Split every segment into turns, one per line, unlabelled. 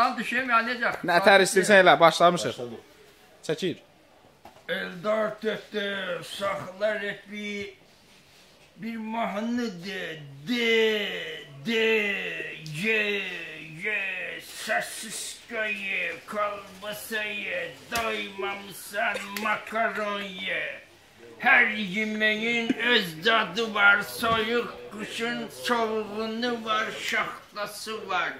Allah'ın düşeyim ya necə?
Nətər istəyirsən elə, başlamışıq. Çəkir.
Eldar tete saxlar etli bir mahnı ye, sessiz kayı, kalbasayı, doymamsan makaron ye. Her yemeğin öz tadı var, soyuk kuşun soğuğunu var, şahlası var.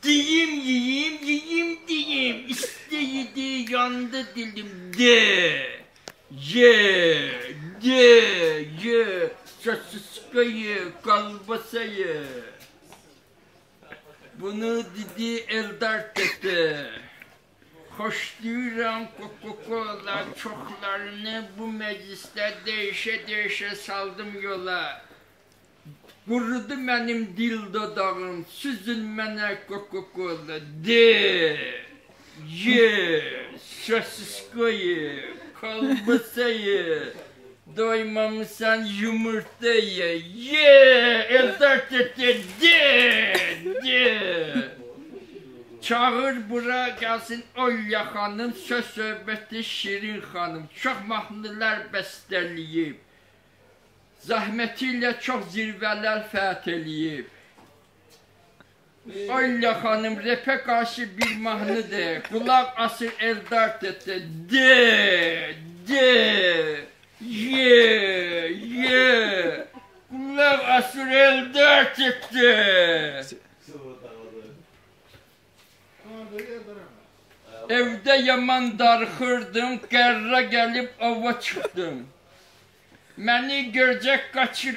Diyeyim, isteydi yandı dilim, ye, sosiskayı, kalbasayı. Bunu dedi Eldar dedi. Hoş diyorum Coca-Cola çoklarını bu mecliste değişe saldım yola. Kurudu benim dil dodağım, süzülmene Coca-Cola. Ye, sosiskoyu, kalbasayı, doymamışsan yumurtayı. Ye, Eldar tete, Çağır bura gelsin Olya hanım, söz söhbəti Şirin hanım. Çok mahnılar bəstəliyib. Zahmetiyle çok zirveler fəth eləyib. Olya hanım rapə karşı bir mahnıdır. Kulaq asır Eldar tete. Ye. Kulaq asır Eldar tete. Evde yaman darxırdım, qərra gəlib ava çıxdım. Məni görcək qaçır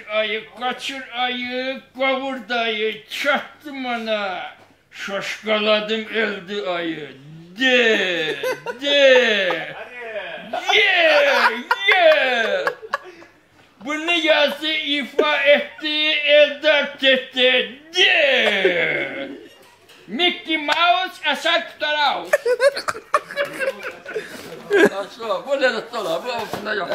ayı, qavur dayı, çatdım ona. Şaşqaladım öldü ayı. Ye. Bunu yazı ifa etti Eldar tete. Mickey Mouse aşağı tutar. Bu ne de sola, bu olsun da yok.